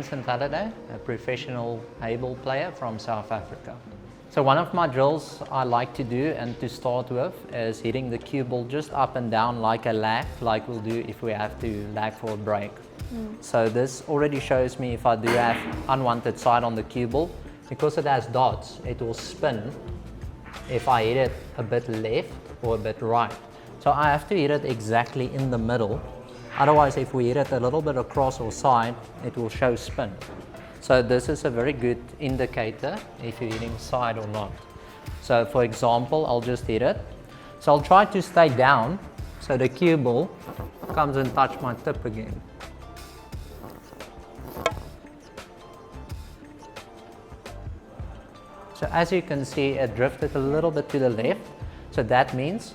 Vincent Halliday, a professional Heyball player from South Africa. So one of my drills I like to do and to start with is hitting the cue ball just up and down like a lag, like we'll do if we have to lag for a break. So this already shows me if I do have unwanted side on the cue ball, because it has dots, it will spin if I hit it a bit left or a bit right. So I have to hit it exactly in the middle. Otherwise, if we hit it a little bit across or side, it will show spin. So this is a very good indicator if you're hitting side or not. So for example, I'll just hit it. So I'll try to stay down so the cue ball comes and touch my tip again. So as you can see, it drifted a little bit to the left. So that means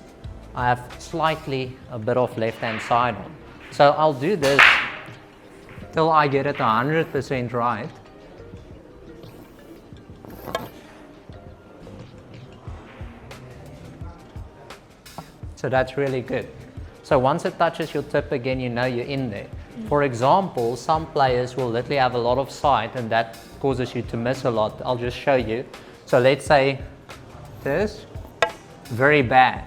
I have slightly a bit of left-hand side on. So I'll do this till I get it 100% right. So that's really good. So once it touches your tip again, you know you're in there. For example, some players will literally have a lot of side and that causes you to miss a lot. I'll just show you. So let's say this, very bad.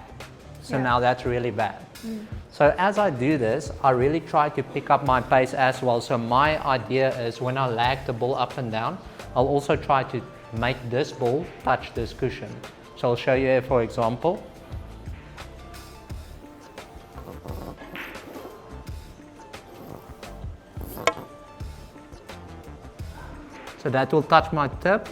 So now that's really bad. So as I do this, I really try to pick up my pace as well. So my idea is when I lag the ball up and down, I'll also try to make this ball touch this cushion. So I'll show you here, for example. So that will touch my tip.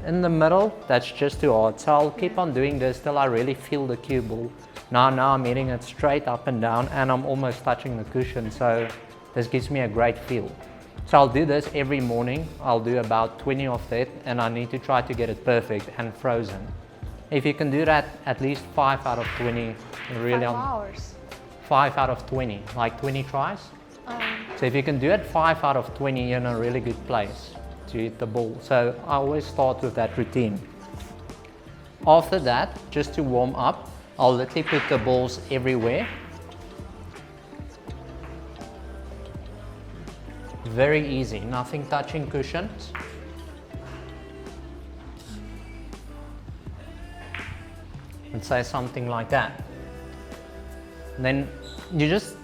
In the middle, that's just too hard. So I'll keep on doing this till I really feel the cue ball. Now I'm hitting it straight up and down and I'm almost touching the cushion. So this gives me a great feel. So I'll do this every morning. I'll do about 20 of that and I need to try to get it perfect and frozen. If you can do that at least 5 out of 20, really 5 hours. 5 out of 20, like 20 tries. So if you can do it 5 out of 20, you're in a really good place to hit the ball. So I always start with that routine. After that, just to warm up, I'll literally put the balls everywhere. Very easy, nothing touching cushions. Let's say something like that. And then you just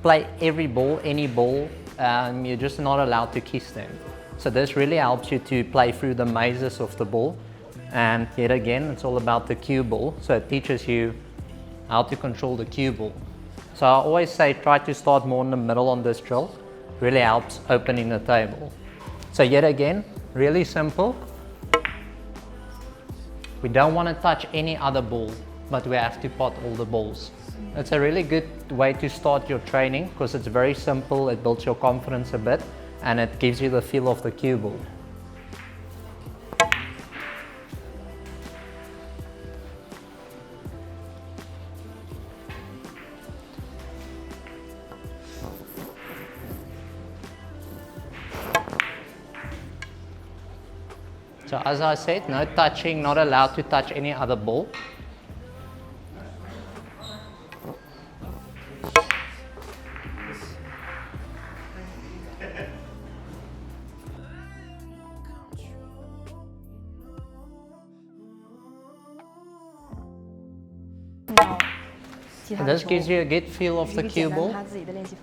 play every ball, any ball, you're just not allowed to kiss them. So this really helps you to play through the mazes of the ball. And yet again, it's all about the cue ball. So it teaches you how to control the cue ball. So I always say try to start more in the middle on this drill. Really helps opening the table. So yet again, really simple. We don't want to touch any other ball, but we have to pot all the balls. It's a really good way to start your training because it's very simple. It builds your confidence a bit. And it gives you the feel of the cue ball. So as I said, no touching, not allowed to touch any other ball. And this gives you a good feel of the cue ball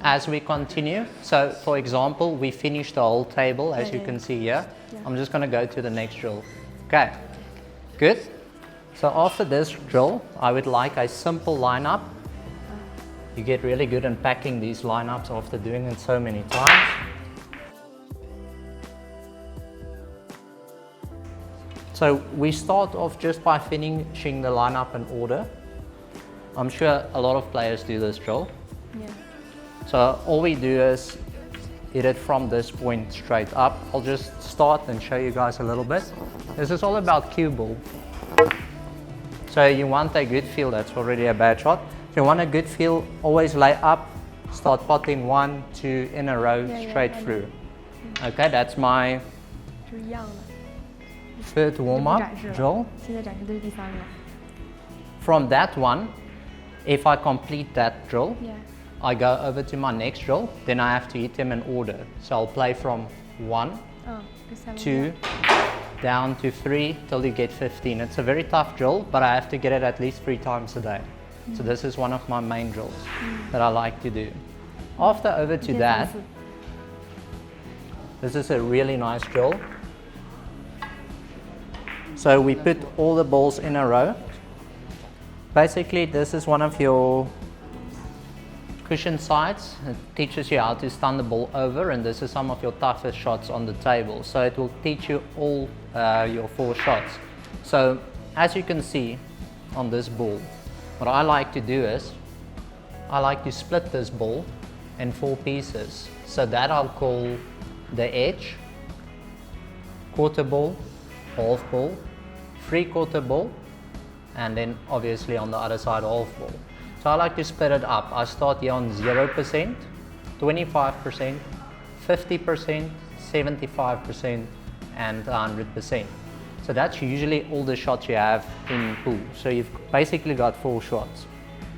as we continue. So for example, we finished the whole table as you can see here. I'm just going to go to the next drill. Okay, good. So after this drill, I would like a simple lineup. You get really good in packing these lineups after doing it so many times. So we start off just by finishing the lineup in order. I'm sure a lot of players do this drill. So all we do is hit it from this point straight up. I'll just start and show you guys a little bit. This is all about cue ball. So you want a good feel, that's already a bad shot. If you want a good feel, always lay up, start potting 1, 2 in a row straight through. Okay, that's my third warm-up drill. From that one, if I complete that drill, I go over to my next drill, then I have to hit them in order. So I'll play from 1, Ờ, cái sao 2, down to 3 till you get 15. It's a very tough drill, but I have to get it at least 3 times a day. So this is one of my main drills that I like to do. After over to that, this is a really nice drill. So we put all the balls in a row. Basically, this is one of your cushion sides. It teaches you how to stun the ball over, and this is some of your toughest shots on the table. So it will teach you all your 4 shots. So as you can see on this ball, what I like to do is I like to split this ball in 4 pieces. So that I'll call the edge, quarter ball, half ball, 3/4 ball, and then obviously on the other side half ball. So I like to split it up. I start here on 0%, 25%, 50%, 75%, and 100%. So that's usually all the shots you have in pool. So you've basically got 4 shots.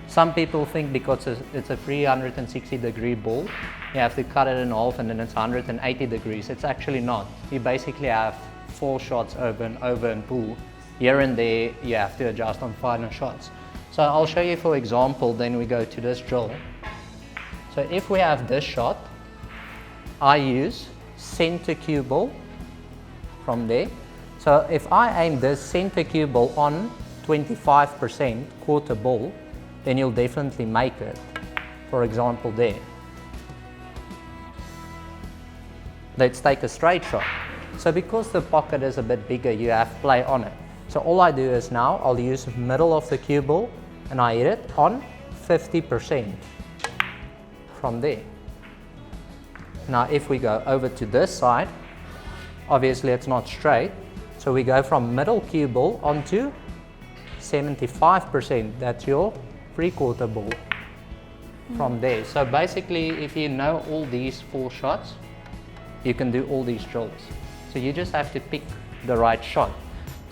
Some people think because it's a 360-degree ball, you have to cut it in half and then it's 180 degrees. It's actually not. You basically have 4 shots over and over in pool. Here and there, you have to adjust on finer shots. So I'll show you for example, then we go to this drill. So if we have this shot, I use center cue ball from there. So if I aim this center cue ball on 25% quarter ball, then you'll definitely make it. For example there. Let's take a straight shot. So because the pocket is a bit bigger, you have play on it. So all I do is now I'll use middle of the cue ball and I hit it on 50% from there. Now if we go over to this side, obviously it's not straight, so we go from middle cue ball onto 75%, that's your 3/4 ball from there. So basically if you know all these 4 shots, you can do all these drills. So you just have to pick the right shot.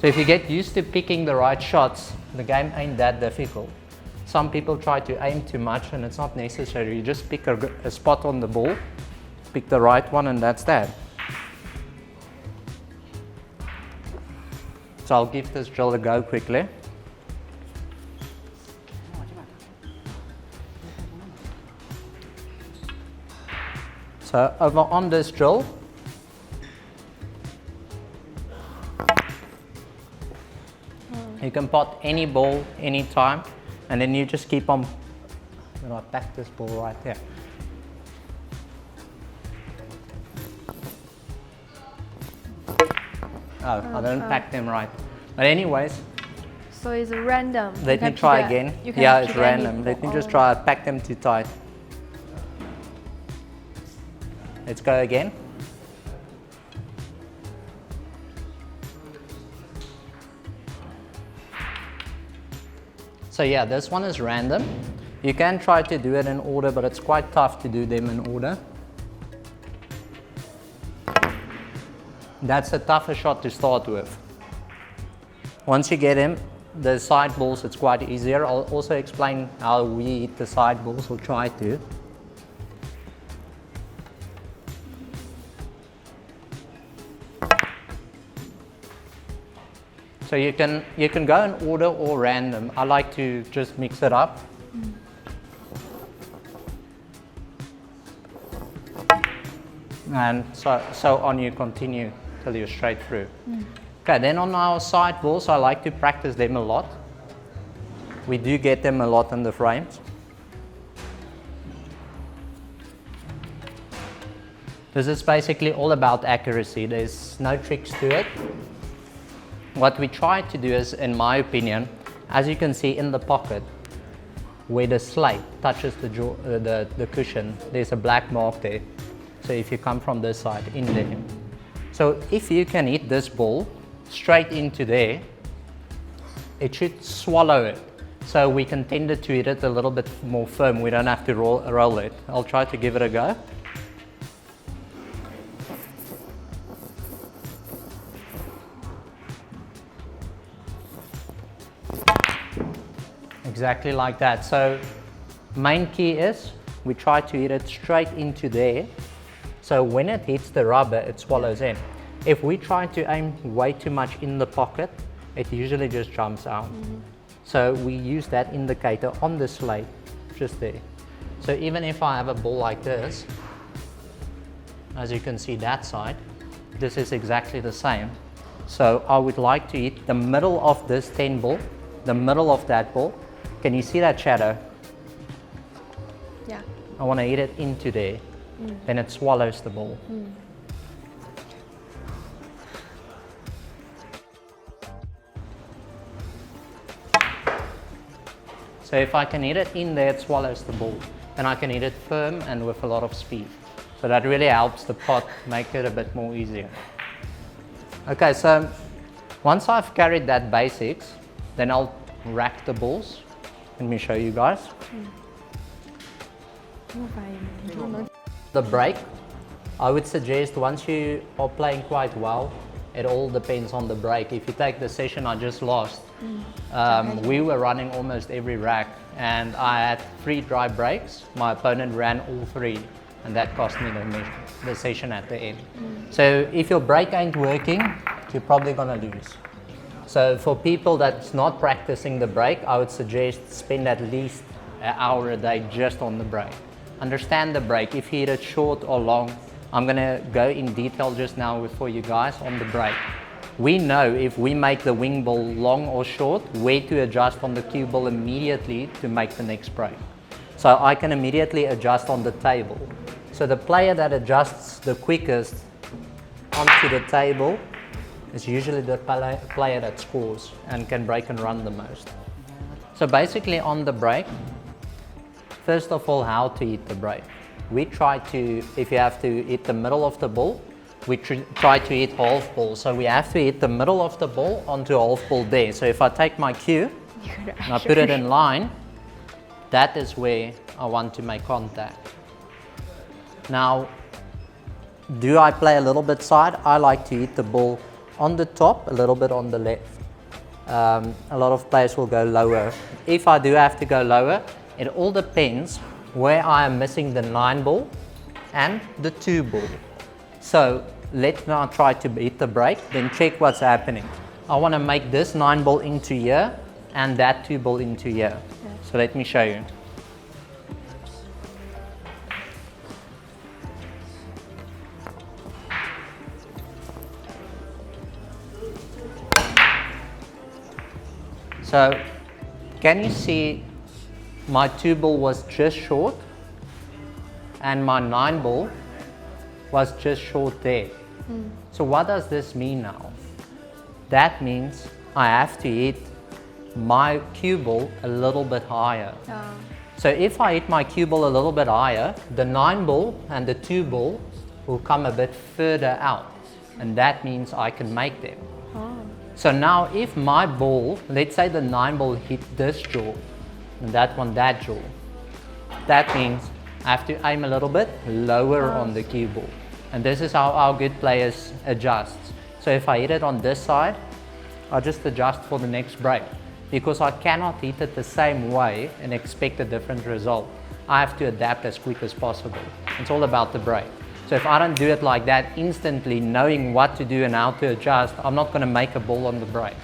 So if you get used to picking the right shots, the game ain't that difficult. Some people try to aim too much and it's not necessary. You just pick a spot on the ball, pick the right one, and that's that. So I'll give this drill a go quickly. So over on this drill, you can pot any ball anytime, and then you just keep on. I'm gonna pack this ball right there. Oh, I didn't pack them right. But anyways, So it's random. let me try again. Yeah, it's random. Let me just try. Pack them too tight. Let's go again. So yeah, this one is random. You can try to do it in order, but it's quite tough to do them in order. That's a tougher shot to start with. Once you get him, the side balls, it's quite easier. I'll also explain how we hit the side balls, or try to. So you can go in order or random. I like to just mix it up. And so on you continue till you're straight through. Okay, then on our side balls, I like to practice them a lot. We do get them a lot in the frames. This is basically all about accuracy. There's no tricks to it. What we try to do is, in my opinion, as you can see in the pocket, where the slate touches the cushion, there's a black mark there. So if you come from this side, in there. So if you can hit this ball straight into there, it should swallow it. So we can tend to hit it a little bit more firm. We don't have to roll it. I'll try to give it a go. Exactly like that. So main key is we try to hit it straight into there. So when it hits the rubber, it swallows in. If we try to aim way too much in the pocket, it usually just jumps out. So we use that indicator on the slate, just there. So even if I have a ball like this, as you can see that side, this is exactly the same. So I would like to hit the middle of this 10 ball, the middle of that ball. Can you see that shadow? Yeah. I want to hit it into there. Then it swallows the ball. So if I can hit it in there, it swallows the ball. And I can hit it firm and with a lot of speed. So that really helps the pot make it a bit more easier. Okay, so once I've carried that basics, then I'll rack the balls. Let me show you guys. The break, I would suggest once you are playing quite well, it all depends on the break. If you take the session I just lost, we were running almost every rack and I had 3 dry breaks. My opponent ran all 3 and that cost me the session at the end. So if your break ain't working, you're probably gonna lose. So for people that's not practicing the break, I would suggest spend at least an hour a day just on the break. Understand the break. If you hit it short or long, I'm gonna go in detail just now for you guys on the break. We know if we make the wing ball long or short, where to adjust on the cue ball immediately to make the next break. So I can immediately adjust on the table. So the player that adjusts the quickest onto the table is usually the player that scores and can break and run the most. So basically on the break, first of all, how to hit the break. We try to, if you have to hit the middle of the ball, we try to hit half ball. So we have to hit the middle of the ball onto half ball there. So if I take my cue and I put it in line, that is where I want to make contact. Now, do I play a little bit side? I like to hit the ball on the top, a little bit on the left. A lot of players will go lower. If I do have to go lower, it all depends where I am missing the 9 ball and the 2 ball. So let's now try to hit the break, then check what's happening. I want to make this 9 ball into here and that 2 ball into here. So let me show you. So can you see my 2 ball was just short and my 9 ball was just short there. So what does this mean now? That means I have to hit my cue ball a little bit higher. So if I hit my cue ball a little bit higher, the 9 ball and the 2 ball will come a bit further out, and that means I can make them. So now if my ball, let's say the 9 ball hit this jaw, and that one that jaw, that means I have to aim a little bit lower on the cue ball. And this is how our good players adjust. So if I hit it on this side, I just adjust for the next break, because I cannot hit it the same way and expect a different result. I have to adapt as quick as possible. It's all about the break. So if I don't do it like that instantly, knowing what to do and how to adjust, I'm not going to make a ball on the break.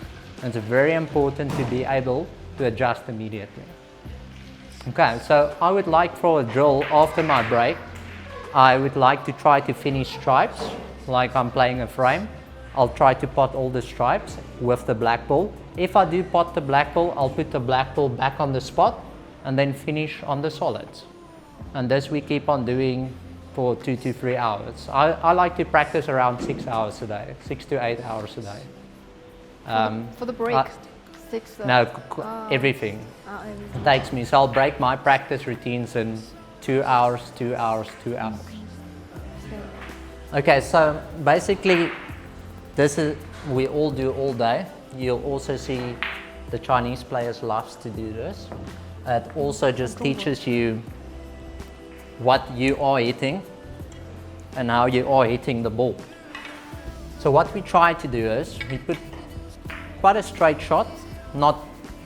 And it's very important to be able to adjust immediately. Okay, so I would like for a drill after my break, I would like to try to finish stripes, like I'm playing a frame. I'll try to pot all the stripes with the black ball. If I do pot the black ball, I'll put the black ball back on the spot and then finish on the solids. And this we keep on doing for 2 to 3 hours. I like to practice around 6 hours a day, 6 to 8 hours a day. For the break, 6? No, everything. It takes me, so I'll break my practice routines in 2 hours, 2 hours, 2 hours. Okay, so basically this is, we all do all day. You'll also see the Chinese players loves to do this. It also just teaches you what you are hitting and how you are hitting the ball. So what we try to do is we put quite a straight shot,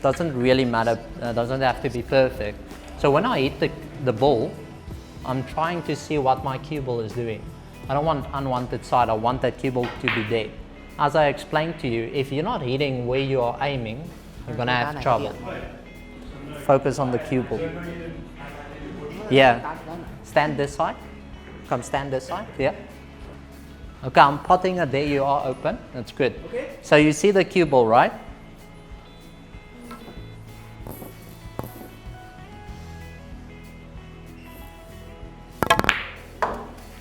doesn't really matter, doesn't have to be perfect. So when I hit the ball, I'm trying to see what my cue ball is doing. I don't want unwanted side, I want that cue ball to be dead. As I explained to you, if you're not hitting where you are aiming, you're gonna have trouble. Focus on the cue ball. Yeah, stand this side. Come stand this side, yeah. Okay, I'm potting it, there you are open, that's good. Okay. So you see the cue ball, right?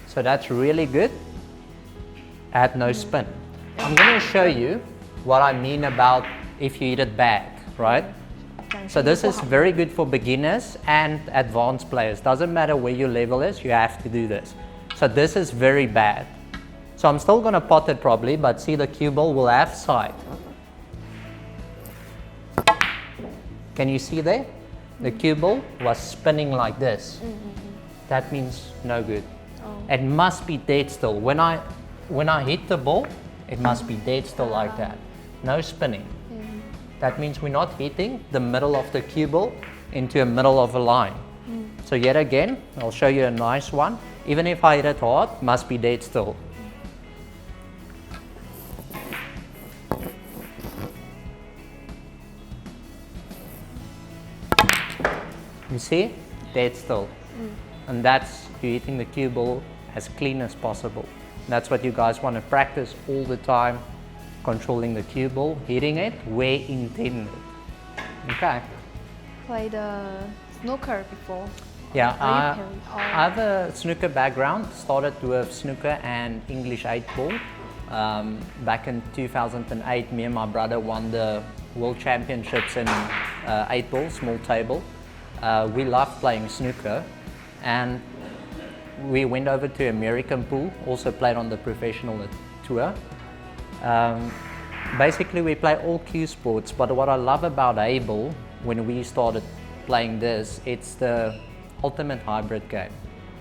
So that's really good. Add no spin. I'm going to show you what I mean about if you hit it bad, right? So this is very good for beginners and advanced players. Doesn't matter where your level is, you have to do this. So this is very bad. So I'm still going to pot it probably, but see the cue ball will have side. Can you see there? The cue ball was spinning like this. That means no good. It must be dead still. When I hit the ball, it must be dead still like that. No spinning. That means we're not hitting the middle of the cue ball into the middle of a line. So yet again, I'll show you a nice one. Even if I hit it hard, must be dead still. You see? Dead still. And that's you hitting the cue ball as clean as possible. That's what you guys want to practice all the time, controlling the cue ball, hitting it where intended. Okay. Played snooker before. Yeah, I have a snooker background. Started with snooker and English 8-ball. Back in 2008, me and my brother won the World Championships in 8-ball, small table. We loved playing snooker, and we went over to American pool, also played on the professional tour. Basically we play all cue sports, but what I love about Heyball, when we started playing this, it's the ultimate hybrid game.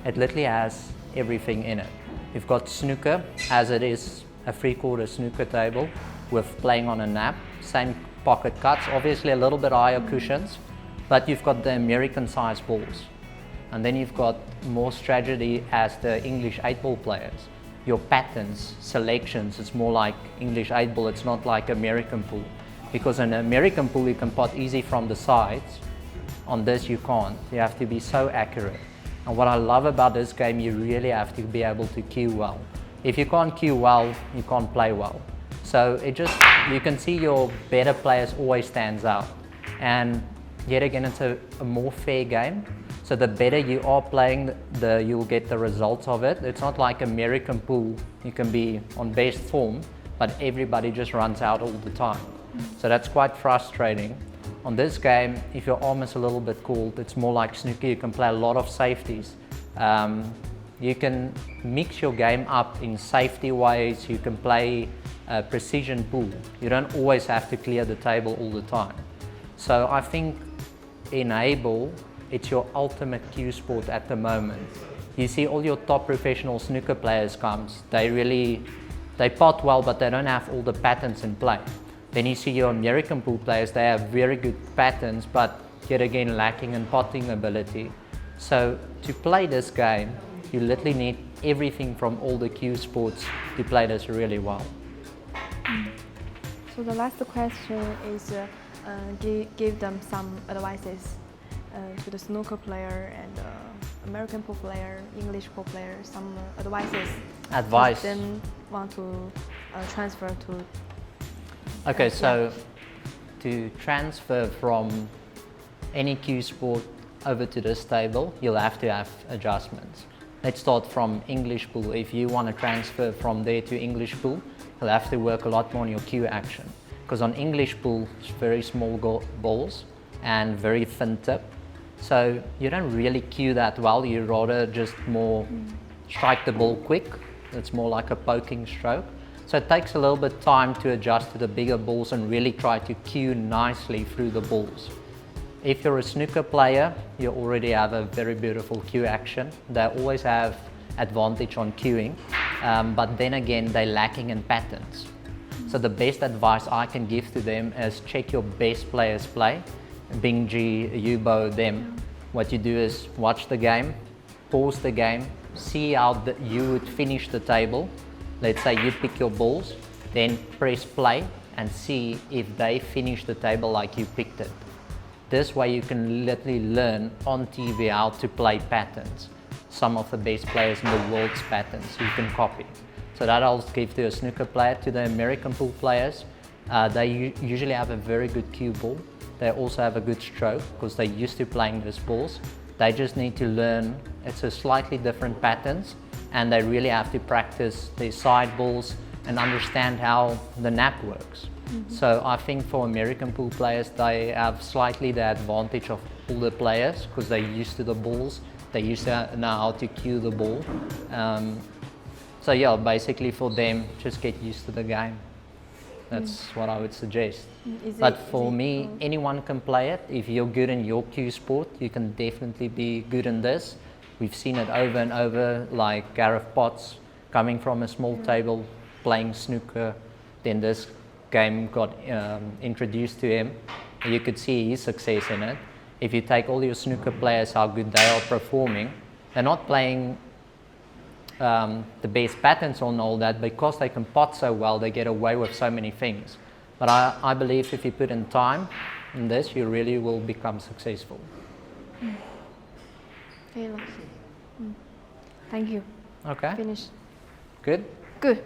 It literally has everything in it. You've got snooker, as it is a 3/4 snooker table with playing on a nap, same pocket cuts, obviously a little bit higher cushions, but you've got the American size balls. And then you've got more strategy as the English 8-ball players. Your patterns, selections, it's more like English 8-ball, it's not like American pool. Because in American pool you can pot easy from the sides. On this you can't, you have to be so accurate. And what I love about this game, you really have to be able to cue well. If you can't cue well, you can't play well. So you can see your better players always stands out. And yet again, it's a more fair game. So the better you are playing, you'll get the results of it. It's not like American pool, you can be on best form, but everybody just runs out all the time. So that's quite frustrating. On this game, if your arm is a little bit cooled, it's more like snooker, you can play a lot of safeties. You can mix your game up in safety ways, you can play precision pool. You don't always have to clear the table all the time. So I think in Heyball, it's your ultimate cue sport at the moment. You see all your top professional snooker players comes, they pot well, but they don't have all the patterns in play. Then you see your American pool players, they have very good patterns, but yet again lacking in potting ability. So to play this game, you literally need everything from all the cue sports to play this really well. So the last question is give them some advices to the snooker player and American pool player, English pool player, some advices. Advice. Then want to transfer to. Okay, so to transfer from any cue sport over to this table, you'll have to have adjustments. Let's start from English pool. If you want to transfer from there to English pool, you'll have to work a lot more on your cue action. Because on English pool, it's very small balls and very thin tip. So you don't really cue that well, you rather just more strike the ball quick. It's more like a poking stroke. So it takes a little bit of time to adjust to the bigger balls and really try to cue nicely through the balls. If you're a snooker player, you already have a very beautiful cue action. They always have advantage on cueing, but then again, they're lacking in patterns. So the best advice I can give to them is check your best players play. Bing G, Heyball, them. What you do is watch the game, pause the game, see how you would finish the table. Let's say you pick your balls, then press play and see if they finish the table like you picked it. This way you can literally learn on TV how to play patterns. Some of the best players in the world's patterns you can copy. So that I'll give to a snooker player. To the American pool players, they usually have a very good cue ball. They also have a good stroke because they're used to playing those balls. They just need to learn, it's a slightly different patterns, and they really have to practice their side balls and understand how the nap works. So I think for American pool players, they have slightly the advantage of older players because they're used to the balls. They used to know how to cue the ball. So yeah, basically for them, just get used to the game. That's what I would suggest. But for me, anyone can play it. If you're good in your cue sport, you can definitely be good in this. We've seen it over and over, like Gareth Potts coming from a small table, playing snooker. Then this game got introduced to him. You could see his success in it. If you take all your snooker players, how good they are performing, they're not playing the best patterns on all that, because they can pot so well, they get away with so many things. But I believe if you put in time in this, you really will become successful. Okay, thank you. Okay. Finish. Good? Good.